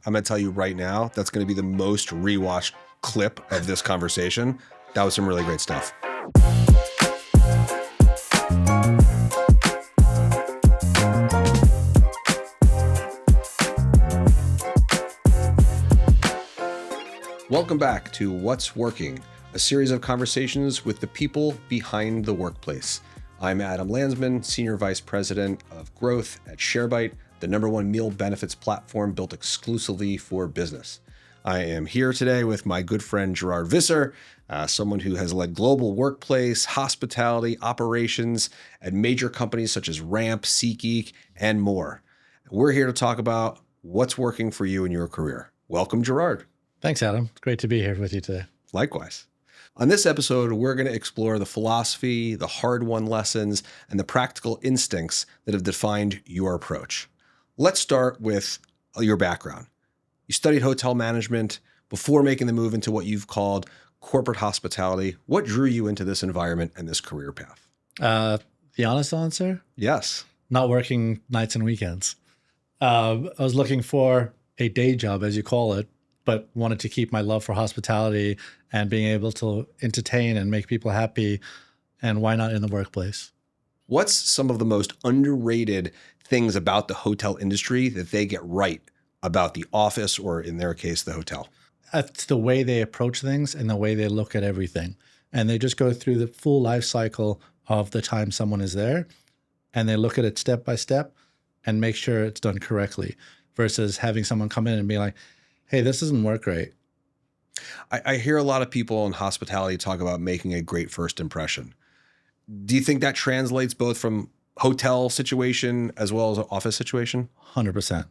I'm going to tell you right now, that's going to be the most rewatched clip of this conversation. That was some really great stuff. Welcome back to What's Working, a series of conversations with the people behind the workplace. I'm Adam Landsman, Senior Vice President of Growth at Sharebite, the #1 meal benefits platform built exclusively for business. I am here today with my good friend Gerard Visser, someone who has led global workplace, hospitality, operations at major companies such as Ramp, SeatGeek, and more. We're here to talk about what's working for you in your career. Welcome, Gerard. Thanks, Adam. It's great to be here with you today. Likewise. On this episode, we're going to explore the philosophy, the hard-won lessons, and the practical instincts that have defined your approach. Let's start with your background. You studied hotel management before making the move into what you've called corporate hospitality. What drew you into this environment and this career path? The honest answer? Yes. Not working nights and weekends. I was looking for a day job, as you call it, but wanted to keep my love for hospitality and being able to entertain and make people happy. And why not in the workplace? What's some of the most underrated things about the hotel industry that they get right about the office, or in their case, the hotel? It's the way they approach things and the way they look at everything. And they just go through the full life cycle of the time someone is there, and they look at it step by step and make sure it's done correctly, versus having someone come in and be like, hey, this doesn't work right. I hear a lot of people in hospitality talk about making a great first impression. Do you think that translates both from hotel situation as well as an office situation? 100%.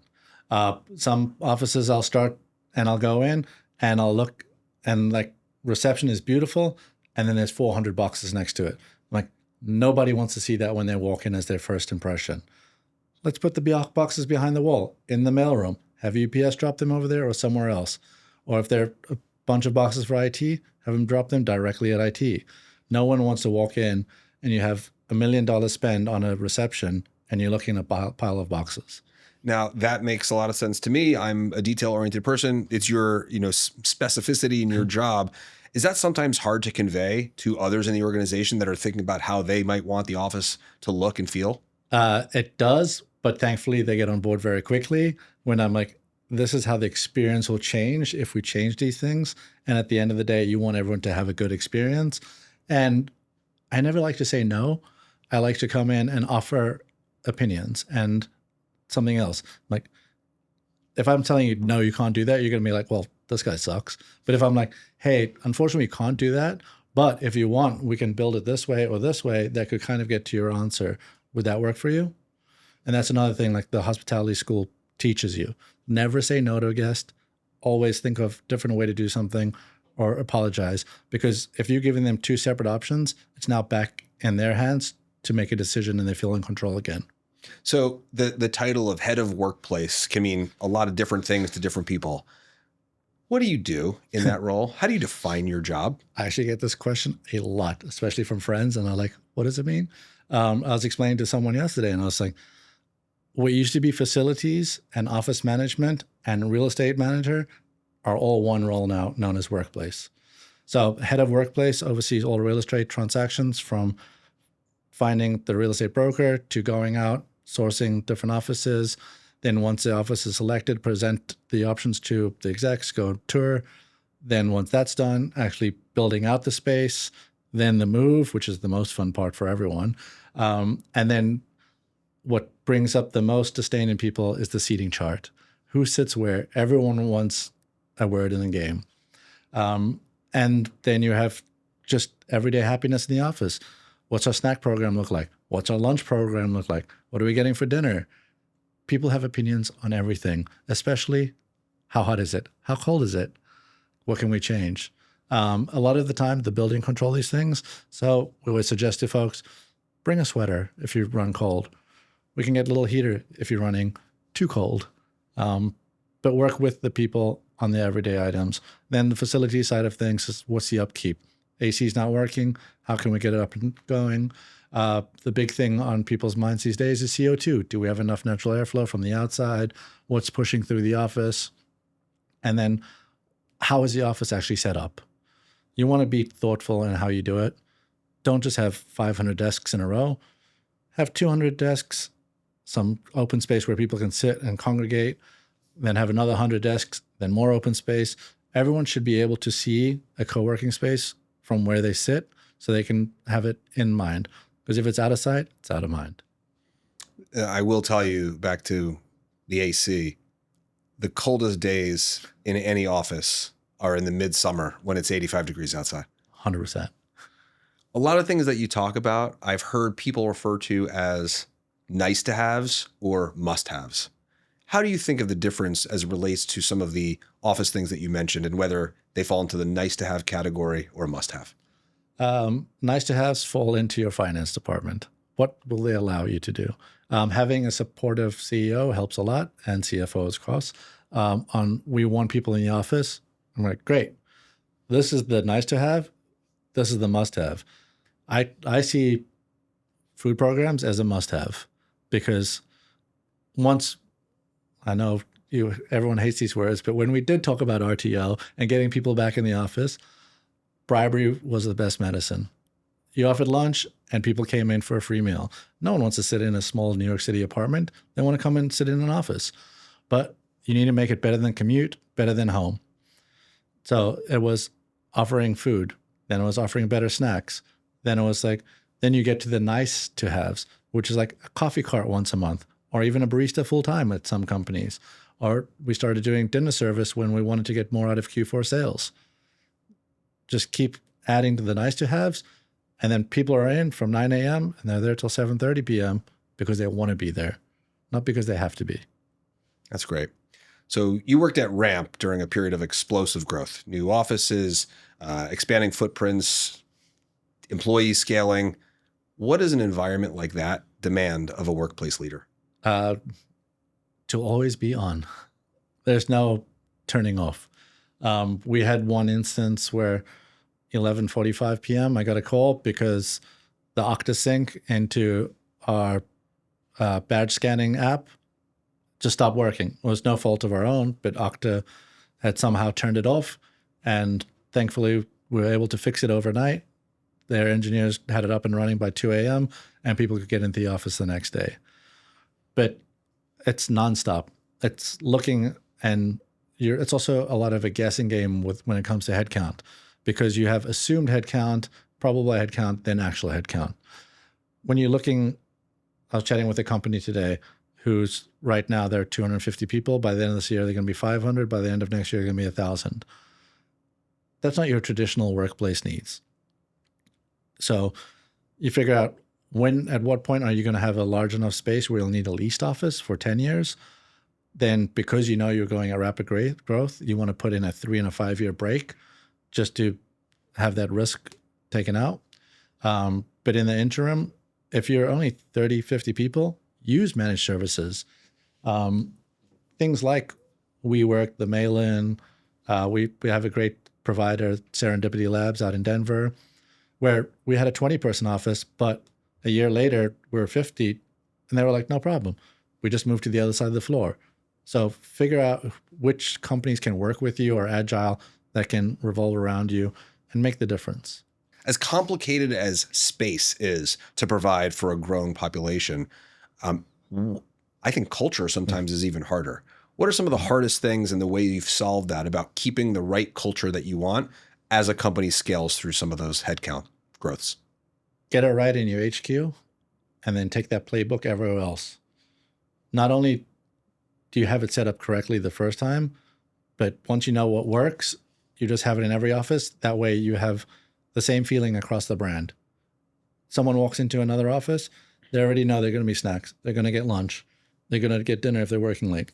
Some offices I'll start and I'll go in and I'll look and like reception is beautiful, and then there's 400 boxes next to it. Like, nobody wants to see that when they walk in as their first impression. Let's put the boxes behind the wall in the mailroom. Have UPS drop them over there or somewhere else. Or if they're a bunch of boxes for IT, have them drop them directly at IT. No one wants to walk in and you have $1 million spend on a reception and you're looking at a pile of boxes. Now, that makes a lot of sense to me. I'm a detail-oriented person. It's your, specificity in your job. Is that sometimes hard to convey to others in the organization that are thinking about how they might want the office to look and feel? It does, but thankfully they get on board very quickly when I'm like, this is how the experience will change if we change these things. And at the end of the day, you want everyone to have a good experience. And I never like to say no. I like to come in and offer opinions and something else. Like, if I'm telling you, no, you can't do that, you're going to be like, well, this guy sucks. But if I'm like, hey, unfortunately, you can't do that, but if you want, we can build it this way or this way, that could kind of get to your answer. Would that work for you? And that's another thing, like the hospitality school teaches you. Never say no to a guest. Always think of a different way to do something or apologize. Because if you're giving them two separate options, it's now back in their hands to make a decision and they feel in control again. So the title of head of workplace can mean a lot of different things to different people. What do you do in that role? How do you define your job? I actually get this question a lot, especially from friends. And I'm like, what does it mean? I was explaining to someone yesterday and I was like, what used to be facilities and office management and real estate manager are all one role now, known as workplace. So head of workplace oversees all real estate transactions, from finding the real estate broker to going out, sourcing different offices. Then once the office is selected, present the options to the execs, go tour. Then once that's done, actually building out the space, then the move, which is the most fun part for everyone. And then what brings up the most disdain in people is the seating chart. Who sits where? Everyone wants a word in the game. And then you have just everyday happiness in the office. What's our snack program look like? What's our lunch program look like? What are we getting for dinner? People have opinions on everything, especially how hot is it? How cold is it? What can we change? A lot of the time, the building control these things. So we always suggest to folks, bring a sweater if you run cold. We can get a little heater if you're running too cold. But work with the people on the everyday items. Then the facility side of things is, what's the upkeep? AC is not working. How can we get it up and going? The big thing on people's minds these days is CO2. Do we have enough natural airflow from the outside? What's pushing through the office? And then how is the office actually set up? You want to be thoughtful in how you do it. Don't just have 500 desks in a row. Have 200 desks, some open space where people can sit and congregate, then have another 100 desks, then more open space. Everyone should be able to see a co-working space from where they sit so they can have it in mind. Because if it's out of sight, it's out of mind. I will tell you, back to the AC, the coldest days in any office are in the midsummer when it's 85 degrees outside. 100%. A lot of things that you talk about, I've heard people refer to as nice to haves or must haves. How do you think of the difference as it relates to some of the office things that you mentioned and whether they fall into the nice to have category or must have? Nice to haves fall into your finance department. What will they allow you to do? Having a supportive CEO helps a lot, and CFO, of course. We want people in the office. I'm like, great. This is the nice to have. This is the must have. I see food programs as a must have because once, I know everyone hates these words, but when we did talk about RTO and getting people back in the office, bribery was the best medicine. You offered lunch and people came in for a free meal. No one wants to sit in a small New York City apartment. They want to come and sit in an office. But you need to make it better than commute, better than home. So it was offering food. Then it was offering better snacks. Then it was like, then you get to the nice to haves, which is like a coffee cart once a month, or even a barista full time at some companies. Or we started doing dinner service when we wanted to get more out of Q4 sales. Just keep adding to the nice to haves. And then people are in from 9 a.m. and they're there till 7:30 p.m. because they want to be there, not because they have to be. That's great. So you worked at Ramp during a period of explosive growth, new offices, expanding footprints, employee scaling. What does an environment like that demand of a workplace leader? To always be on. There's no turning off. We had one instance where 11:45 p.m. I got a call because the Okta sync into our badge scanning app just stopped working. It was no fault of our own, but Okta had somehow turned it off, and thankfully we were able to fix it overnight. Their engineers had it up and running by 2 a.m. and people could get into the office the next day. But it's nonstop. It's looking, and it's also a lot of a guessing game when it comes to headcount, because you have assumed headcount, probable headcount, then actual headcount. When you're looking, I was chatting with a company today who's right now they're 250 people. By the end of this year, they're going to be 500. By the end of next year, they're going to be 1,000. That's not your traditional workplace needs. So you figure out at what point are you going to have a large enough space where you'll need a leased office for 10 years? Then because you know you're going at rapid growth, you want to put in a 3 and a 5 year break just to have that risk taken out. But in the interim, if you're only 30, 50 people, use managed services. Things like WeWork, the Mail-In. We have a great provider, Serendipity Labs out in Denver, where we had a 20-person office, but a year later, we were 50, and they were like, no problem. We just moved to the other side of the floor. So figure out which companies can work with you or agile that can revolve around you and make the difference. As complicated as space is to provide for a growing population, I think culture sometimes is even harder. What are some of the hardest things in the way you've solved that about keeping the right culture that you want as a company scales through some of those headcount growths? Get it right in your HQ and then take that playbook everywhere else. Not only do you have it set up correctly the first time, but once you know what works, you just have it in every office. That way you have the same feeling across the brand. Someone walks into another office, they already know they're going to be snacks. They're going to get lunch. They're going to get dinner if they're working late.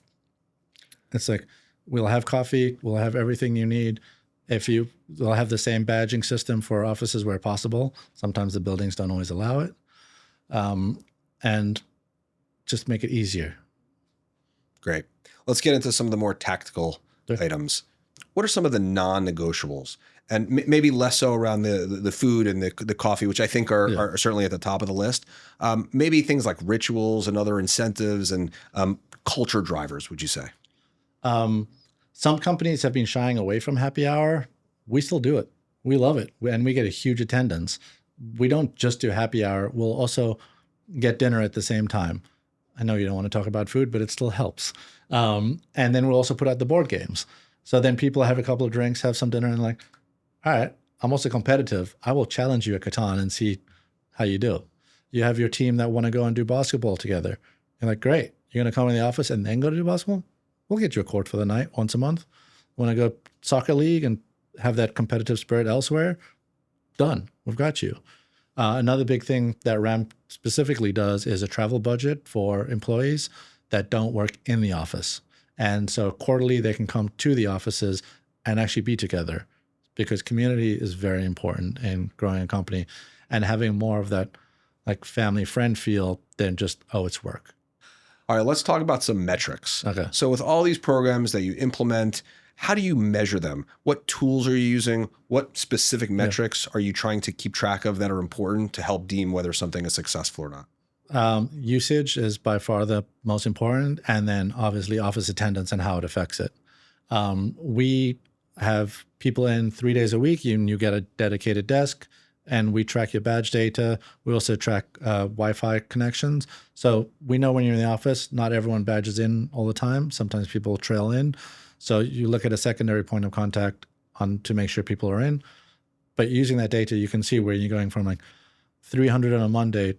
It's like, we'll have coffee. We'll have everything you need. We'll have the same badging system for offices where possible. Sometimes the buildings don't always allow it. And just make it easier. Great. Let's get into some of the more tactical items. What are some of the non-negotiables? And maybe less so around the food and the coffee, which I think are certainly at the top of the list. Maybe things like rituals and other incentives and culture drivers, would you say? Some companies have been shying away from happy hour. We still do it. We love it. And we get a huge attendance. We don't just do happy hour. We'll also get dinner at the same time. I know you don't want to talk about food, but it still helps. And then we'll also put out the board games. So then people have a couple of drinks, have some dinner, and like, all right, I'm also competitive. I will challenge you at Catan and see how you do. You have your team that want to go and do basketball together. You're like, great. You're going to come in the office and then go to do basketball? We'll get you a court for the night once a month. Want to go soccer league and have that competitive spirit elsewhere? Done. We've got you. Another big thing that RAM specifically does is a travel budget for employees that don't work in the office. And so quarterly, they can come to the offices and actually be together, because community is very important in growing a company and having more of that like family friend feel than just, oh, it's work. All right, let's talk about some metrics. Okay. So with all these programs that you implement, how do you measure them? What tools are you using? What specific metrics are you trying to keep track of that are important to help deem whether something is successful or not? Usage is by far the most important, and then obviously office attendance and how it affects it. We have people in 3 days a week, and you get a dedicated desk, and we track your badge data. We also track Wi-Fi connections. So we know when you're in the office, not everyone badges in all the time. Sometimes people trail in. So you look at a secondary point of contact to make sure people are in. But using that data, you can see where you're going from like 300 on a Monday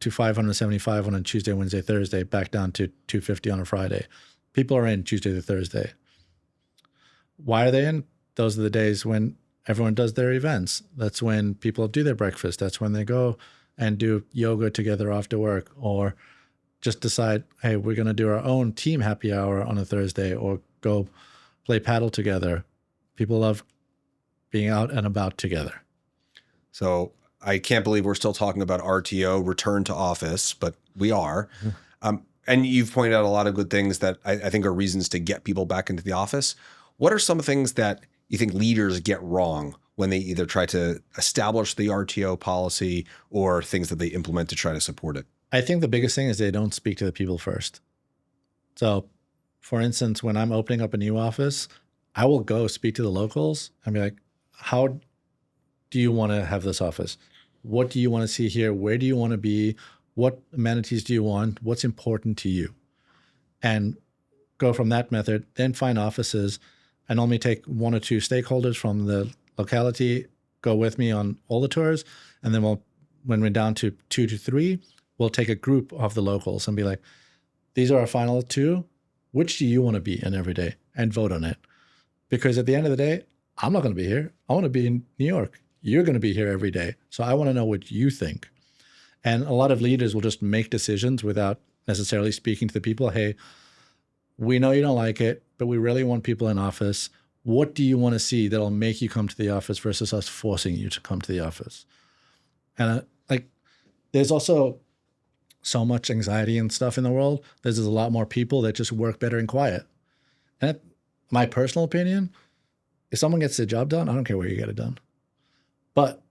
to 575 on a Tuesday, Wednesday, Thursday, back down to 250 on a Friday. People are in Tuesday to Thursday. Why are they in? Those are the days when everyone does their events. That's when people do their breakfast. That's when they go and do yoga together after work, or just decide, hey, we're going to do our own team happy hour on a Thursday, or go play paddle together. People love being out and about together. So I can't believe we're still talking about RTO, return to office, but we are. And you've pointed out a lot of good things that I think are reasons to get people back into the office. What are some things that you think leaders get wrong when they either try to establish the RTO policy or things that they implement to try to support it? I think the biggest thing is they don't speak to the people first. So, for instance, when I'm opening up a new office, I will go speak to the locals and be like, how do you want to have this office? What do you want to see here? Where do you want to be? What amenities do you want? What's important to you? And go from that method, then find offices. I normally take one or two stakeholders from the locality, go with me on all the tours. And then when we're down to 2 to 3, we'll take a group of the locals and be like, these are our final 2. Which do you want to be in every day? And vote on it. Because at the end of the day, I'm not going to be here. I want to be in New York. You're going to be here every day. So I want to know what you think. And a lot of leaders will just make decisions without necessarily speaking to the people. Hey, we know you don't like it, but we really want people in office. What do you want to see that'll make you come to the office versus us forcing you to come to the office? And there's also so much anxiety and stuff in the world. There's a lot more people that just work better in quiet. And my personal opinion, if someone gets their job done, I don't care where you get it done. But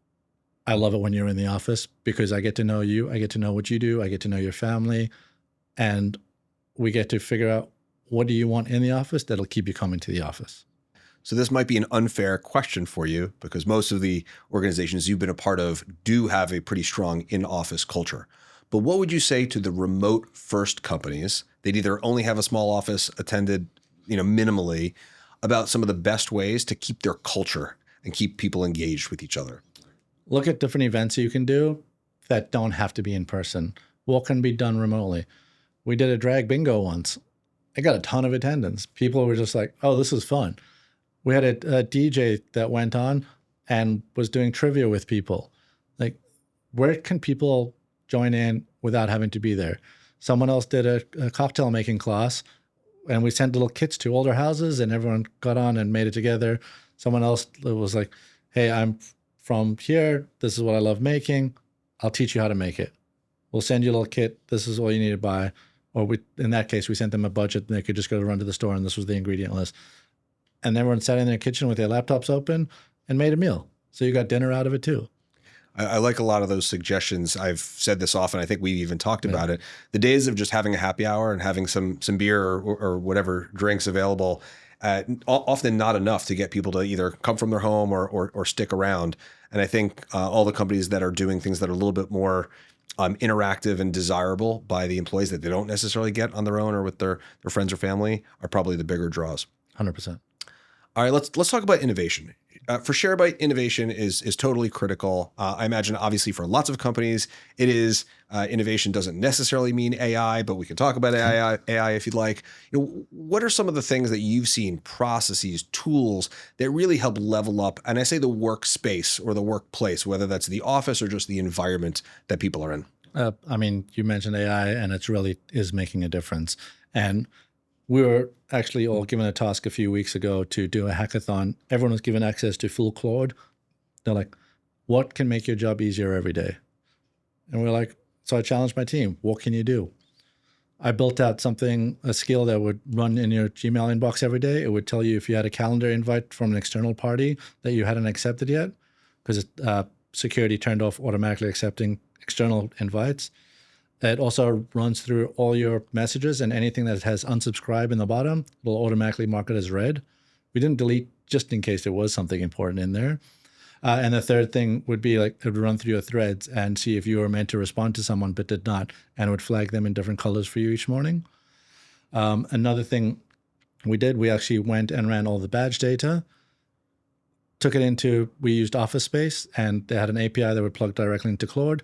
I love it when you're in the office because I get to know you. I get to know what you do. I get to know your family. And we get to figure out, what do you want in the office that'll keep you coming to the office? So this might be an unfair question for you because most of the organizations you've been a part of do have a pretty strong in-office culture. But what would you say to the remote first companies? They'd either only have a small office attended, minimally, about some of the best ways to keep their culture and keep people engaged with each other. Look at different events you can do that don't have to be in person. What can be done remotely? We did a drag bingo once. It got a ton of attendance. People were just like, oh, this is fun. We had a DJ that went on and was doing trivia with people. Like, where can people join in without having to be there? Someone else did a cocktail making class, and we sent little kits to older houses, and everyone got on and made it together. Someone else was like, hey, I'm from here. This is what I love making. I'll teach you how to make it. We'll send you a little kit. This is all you need to buy. Or in that case, we sent them a budget, and they could just go run to the store, and this was the ingredient list. And everyone sat in their kitchen with their laptops open and made a meal. So you got dinner out of it too. I like a lot of those suggestions. I've said this often. I think we've even talked about it. The days of just having a happy hour and having some beer or whatever drinks available often not enough to get people to either come from their home or stick around. And I think all the companies that are doing things that are a little bit more interactive and desirable by the employees that they don't necessarily get on their own or with their friends or family are probably the bigger draws. 100%. All right, let's talk about innovation. For Sharebite, innovation is totally critical. I imagine, obviously, for lots of companies, it is. Innovation doesn't necessarily mean AI, but we can talk about AI if you'd like. What are some of the things that you've seen, processes, tools that really help level up? And I say the workspace or the workplace, whether that's the office or just the environment that people are in. You mentioned AI, and it really is making a difference. And we were actually all given a task a few weeks ago to do a hackathon. Everyone was given access to full Claude. They're like, what can make your job easier every day? And we're like, so I challenged my team. What can you do? I built out a skill that would run in your Gmail inbox every day. It would tell you if you had a calendar invite from an external party that you hadn't accepted yet, because security turned off automatically accepting external invites. It also runs through all your messages, and anything that has unsubscribe in the bottom will automatically mark it as read. We didn't delete just in case there was something important in there. And the third thing would be it would run through your threads and see if you were meant to respond to someone but did not, and it would flag them in different colors for you each morning. Another thing we actually went and ran all the badge data, we used Office Space, and they had an API that would plug directly into Claude,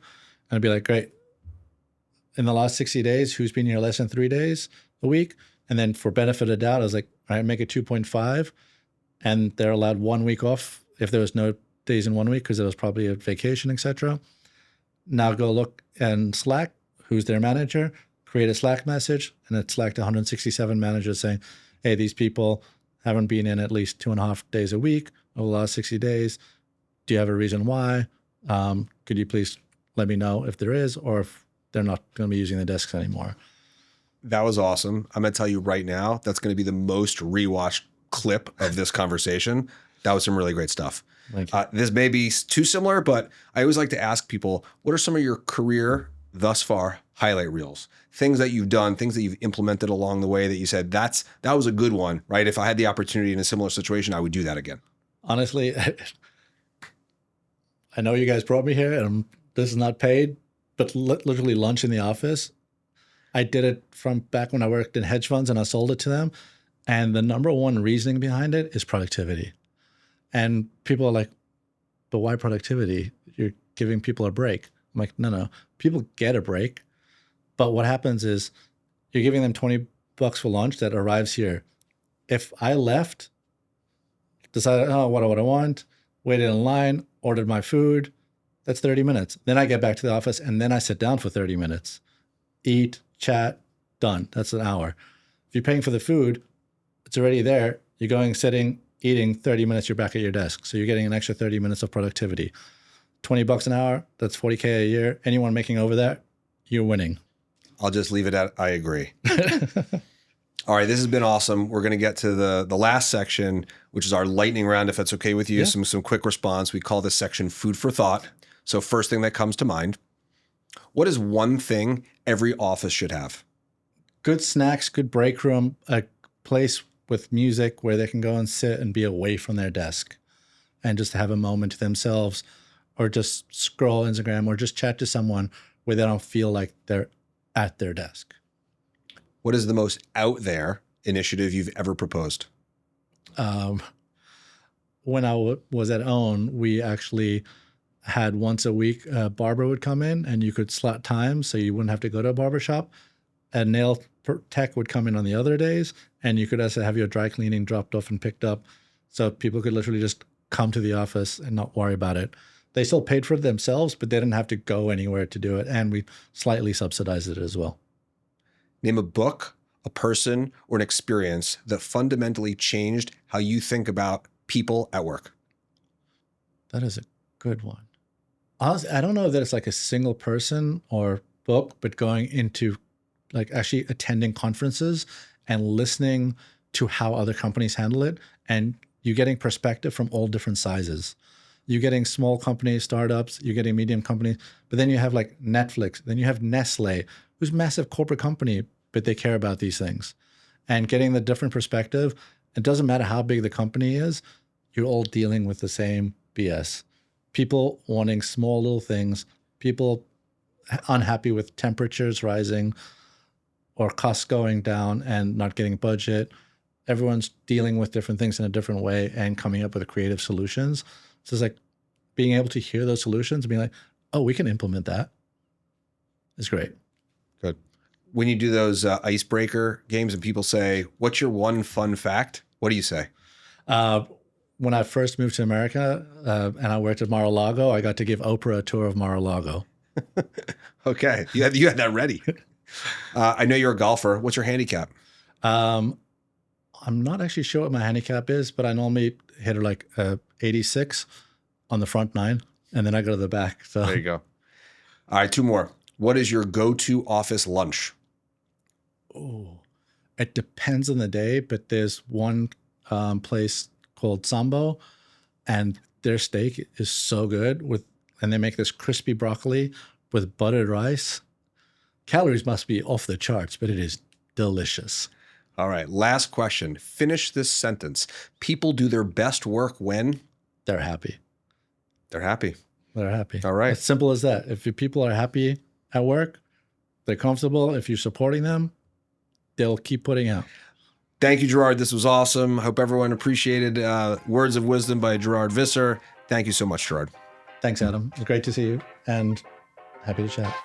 and it'd be like, great. In the last 60 days, who's been here less than 3 days a week? And then for benefit of doubt, I was like, all right, make it 2.5. And they're allowed 1 week off if there was no days in 1 week because there was probably a vacation, etc. Now go look in Slack, who's their manager, create a Slack message, and it Slacked 167 managers saying, hey, these people haven't been in at least 2.5 days a week over the last 60 days. Do you have a reason why? Could you please let me know if there is, or if they're not going to be using the desks anymore. That was awesome. I'm going to tell you right now, that's going to be the most rewatched clip of this conversation. That was some really great stuff. Thank you. This may be too similar, but I always like to ask people, what are some of your career thus far highlight reels? Things that you've done, things that you've implemented along the way that you said, that was a good one, right? If I had the opportunity in a similar situation, I would do that again. Honestly, I know you guys brought me here, and this is not paid, but literally lunch in the office. I did it from back when I worked in hedge funds and I sold it to them. And the number one reasoning behind it is productivity. And people are like, but why productivity? You're giving people a break. I'm like, no. People get a break. But what happens is you're giving them $20 for lunch that arrives here. If I left, decided, what do I want, waited in line, ordered my food, that's 30 minutes. Then I get back to the office and then I sit down for 30 minutes. Eat, chat, done. That's an hour. If you're paying for the food, it's already there. You're going, sitting, eating, 30 minutes, you're back at your desk. So you're getting an extra 30 minutes of productivity. $20 an hour, that's $40K a year. Anyone making over that, you're winning. I'll just leave it at, I agree. All right, this has been awesome. We're going to get to the last section, which is our lightning round, if that's okay with you. Yeah. Some quick response. We call this section food for thought. So first thing that comes to mind, what is one thing every office should have? Good snacks, good break room, a place with music where they can go and sit and be away from their desk and just have a moment to themselves, or just scroll Instagram, or just chat to someone where they don't feel like they're at their desk. What is the most out there initiative you've ever proposed? When I was at OWN, we actually had once a week a barber would come in and you could slot time so you wouldn't have to go to a barber shop. A nail tech would come in on the other days, and you could also have your dry cleaning dropped off and picked up, so people could literally just come to the office and not worry about it. They still paid for it themselves, but they didn't have to go anywhere to do it, and we slightly subsidized it as well. Name a book, a person, or an experience that fundamentally changed how you think about people at work. That is a good one. Honestly, I don't know that it's like a single person or book, but going into like actually attending conferences and listening to how other companies handle it, and you getting perspective from all different sizes. You're getting small companies, startups, you're getting medium companies, but then you have like Netflix, then you have Nestle, who's a massive corporate company, but they care about these things. And getting the different perspective It doesn't matter how big the company is, you're all dealing with the same BS. People wanting small little things, people unhappy with temperatures rising or costs going down and not getting budget. Everyone's dealing with different things in a different way and coming up with creative solutions. So it's like being able to hear those solutions and being like, oh, we can implement that. It's great. Good. When you do those icebreaker games and people say, what's your one fun fact? What do you say? When I first moved to America and I worked at Mar-a-Lago, I got to give Oprah a tour of Mar-a-Lago. Okay. You had that ready. I know you're a golfer. What's your handicap? I'm not actually sure what my handicap is, but I normally hit like 86 on the front nine, and then I go to the back. So there you go. All right, two more. What is your go-to office lunch? Oh, it depends on the day, but there's one place called Sambo, and their steak is so good and they make this crispy broccoli with buttered rice. Calories must be off the charts, but it is delicious. All right, last question. Finish this sentence. People do their best work when? They're happy. They're happy. They're happy. All right. As simple as that. If your people are happy at work, they're comfortable. If you're supporting them, they'll keep putting out. Thank you, Gerard. This was awesome. Hope everyone appreciated words of wisdom by Gerard Visser. Thank you so much, Gerard. Thanks, Adam. It's great to see you and happy to chat.